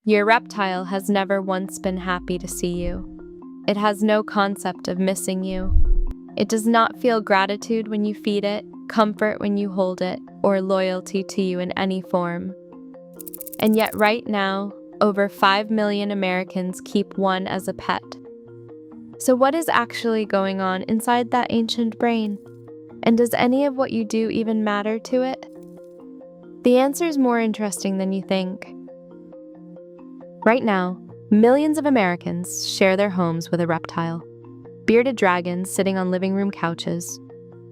Your reptile has never once been happy to see you. It has no concept of missing you. It does not feel gratitude when you feed it, comfort when you hold it, or loyalty to you in any form. And yet right now, over 5 million Americans keep one as a pet. So what is actually going on inside that ancient brain? And does any of what you do even matter to it? The answer is more interesting than you think. Right now, millions of Americans share their homes with a reptile. Bearded dragons sitting on living room couches,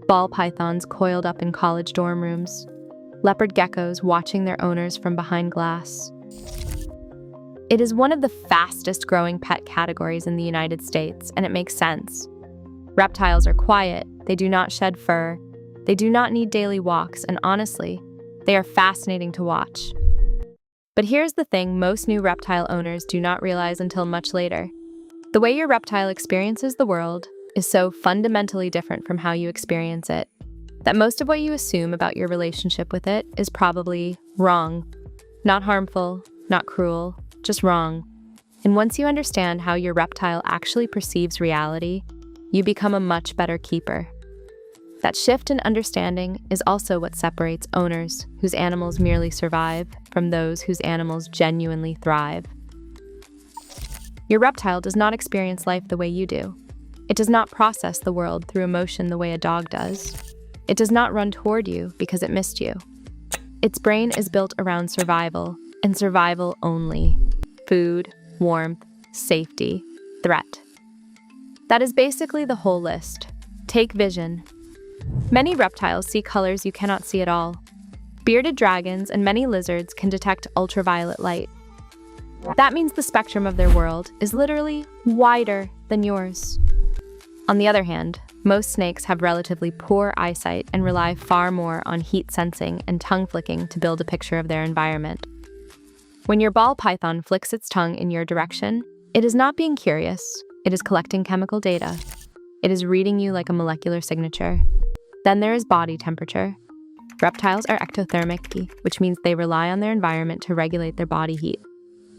ball pythons coiled up in college dorm rooms, leopard geckos watching their owners from behind glass. It is one of the fastest growing pet categories in the United States, and it makes sense. Reptiles are quiet, they do not shed fur, they do not need daily walks, and honestly, they are fascinating to watch. But here's the thing most new reptile owners do not realize until much later. The way your reptile experiences the world is so fundamentally different from how you experience it, that most of what you assume about your relationship with it is probably wrong. Not harmful, not cruel, just wrong. And once you understand how your reptile actually perceives reality, you become a much better keeper. That shift in understanding is also what separates owners whose animals merely survive from those whose animals genuinely thrive. Your reptile does not experience life the way you do. It does not process the world through emotion the way a dog does. It does not run toward you because it missed you. Its brain is built around survival, and survival only. Food, warmth, safety, threat. That is basically the whole list. Take vision. Many reptiles see colors you cannot see at all. Bearded dragons and many lizards can detect ultraviolet light. That means the spectrum of their world is literally wider than yours. On the other hand, most snakes have relatively poor eyesight and rely far more on heat sensing and tongue flicking to build a picture of their environment. When your ball python flicks its tongue in your direction, it is not being curious, it is collecting chemical data. It is reading you like a molecular signature. Then there is body temperature. Reptiles are ectothermic, which means they rely on their environment to regulate their body heat.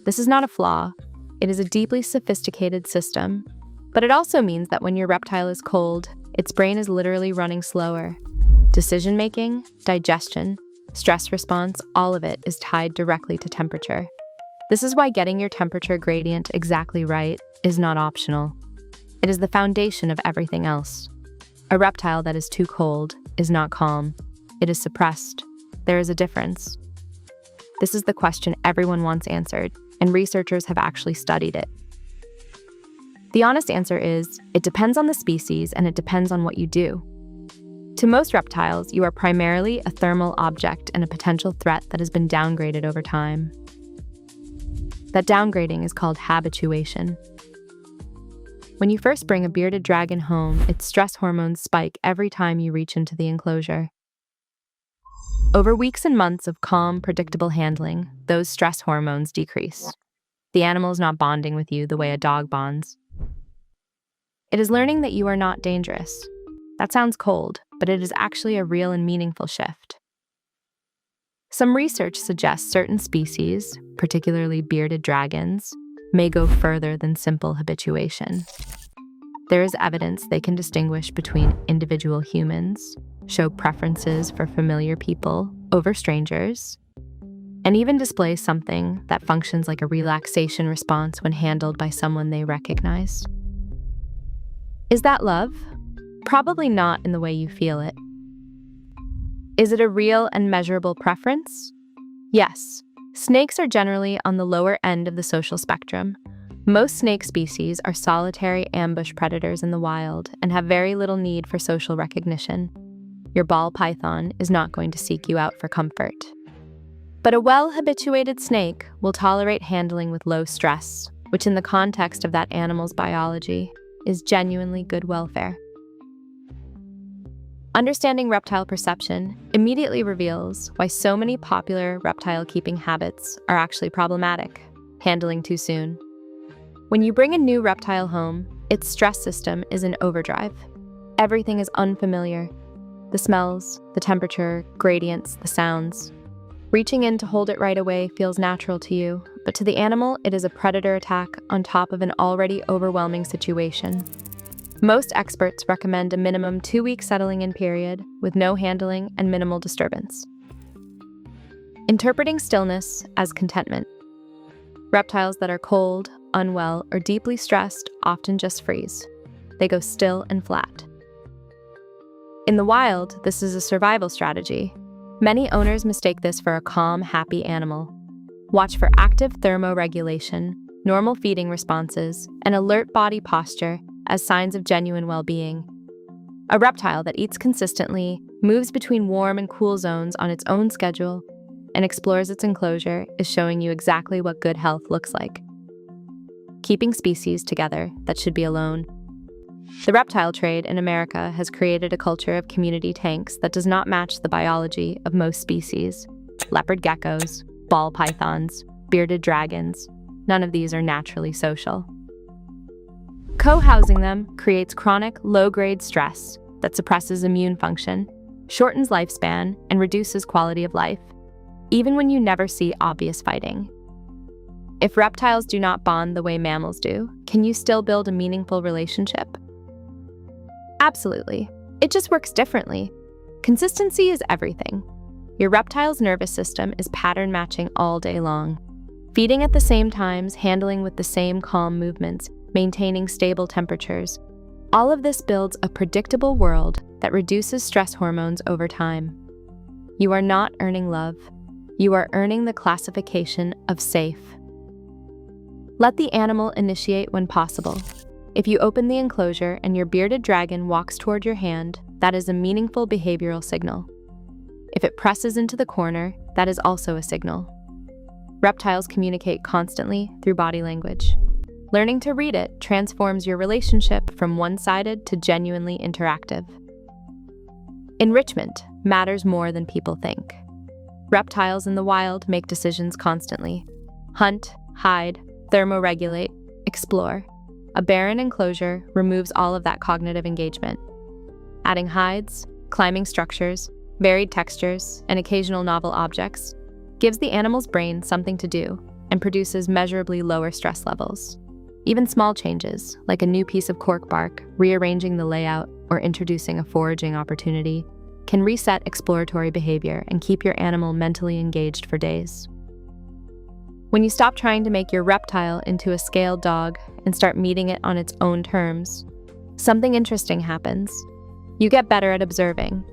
This is not a flaw. It is a deeply sophisticated system. But it also means that when your reptile is cold, its brain is literally running slower. Decision-making, digestion, stress response, all of it is tied directly to temperature. This is why getting your temperature gradient exactly right is not optional. It is the foundation of everything else. A reptile that is too cold is not calm. It is suppressed. There is a difference. This is the question everyone wants answered, and researchers have actually studied it. The honest answer is, it depends on the species and it depends on what you do. To most reptiles, you are primarily a thermal object and a potential threat that has been downgraded over time. That downgrading is called habituation. When you first bring a bearded dragon home, its stress hormones spike every time you reach into the enclosure. Over weeks and months of calm, predictable handling, those stress hormones decrease. The animal is not bonding with you the way a dog bonds. It is learning that you are not dangerous. That sounds cold, but it is actually a real and meaningful shift. Some research suggests certain species, particularly bearded dragons, may go further than simple habituation. There is evidence they can distinguish between individual humans, show preferences for familiar people over strangers, and even display something that functions like a relaxation response when handled by someone they recognize. Is that love? Probably not in the way you feel it. Is it a real and measurable preference? Yes. Snakes are generally on the lower end of the social spectrum. Most snake species are solitary ambush predators in the wild and have very little need for social recognition. Your ball python is not going to seek you out for comfort. But a well-habituated snake will tolerate handling with low stress, which in the context of that animal's biology is genuinely good welfare. Understanding reptile perception immediately reveals why so many popular reptile keeping habits are actually problematic, handling too soon. When you bring a new reptile home, its stress system is in overdrive. Everything is unfamiliar. The smells, the temperature, gradients, the sounds. Reaching in to hold it right away feels natural to you, but to the animal, it is a predator attack on top of an already overwhelming situation. Most experts recommend a minimum 2-week settling-in period with no handling and minimal disturbance. Interpreting stillness as contentment. Reptiles that are cold, unwell, or deeply stressed often just freeze. They go still and flat. In the wild, this is a survival strategy. Many owners mistake this for a calm, happy animal. Watch for active thermoregulation, normal feeding responses, and alert body posture as signs of genuine well-being. A reptile that eats consistently, moves between warm and cool zones on its own schedule, and explores its enclosure is showing you exactly what good health looks like. Keeping species together that should be alone. The reptile trade in America has created a culture of community tanks that does not match the biology of most species. Leopard geckos, ball pythons, bearded dragons, none of these are naturally social. Co-housing them creates chronic, low-grade stress that suppresses immune function, shortens lifespan, and reduces quality of life, even when you never see obvious fighting. If reptiles do not bond the way mammals do, can you still build a meaningful relationship? Absolutely. It just works differently. Consistency is everything. Your reptile's nervous system is pattern matching all day long. Feeding at the same times, handling with the same calm movements, maintaining stable temperatures. All of this builds a predictable world that reduces stress hormones over time. You are not earning love. You are earning the classification of safe. Let the animal initiate when possible. If you open the enclosure and your bearded dragon walks toward your hand, that is a meaningful behavioral signal. If it presses into the corner, that is also a signal. Reptiles communicate constantly through body language. Learning to read it transforms your relationship from one-sided to genuinely interactive. Enrichment matters more than people think. Reptiles in the wild make decisions constantly. Hunt, hide, thermoregulate, explore. A barren enclosure removes all of that cognitive engagement. Adding hides, climbing structures, varied textures, and occasional novel objects gives the animal's brain something to do and produces measurably lower stress levels. Even small changes, like a new piece of cork bark, rearranging the layout, or introducing a foraging opportunity, can reset exploratory behavior and keep your animal mentally engaged for days. When you stop trying to make your reptile into a scaled dog and start meeting it on its own terms, something interesting happens. You get better at observing.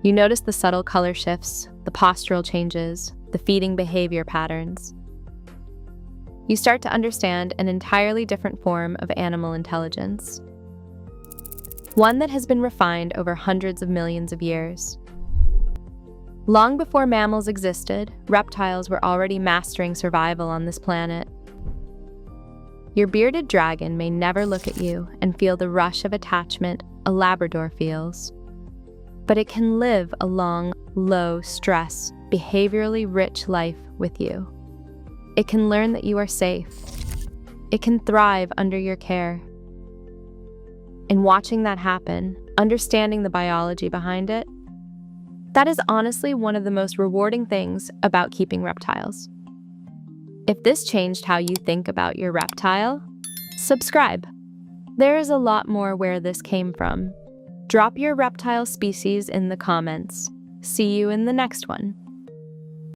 You notice the subtle color shifts, the postural changes, the feeding behavior patterns. You start to understand an entirely different form of animal intelligence. One that has been refined over hundreds of millions of years. Long before mammals existed, reptiles were already mastering survival on this planet. Your bearded dragon may never look at you and feel the rush of attachment a Labrador feels, but it can live a long, low-stress, behaviorally rich life with you. It can learn that you are safe. It can thrive under your care. In watching that happen, understanding the biology behind it, that is honestly one of the most rewarding things about keeping reptiles. If this changed how you think about your reptile, subscribe. There is a lot more where this came from. Drop your reptile species in the comments. See you in the next one.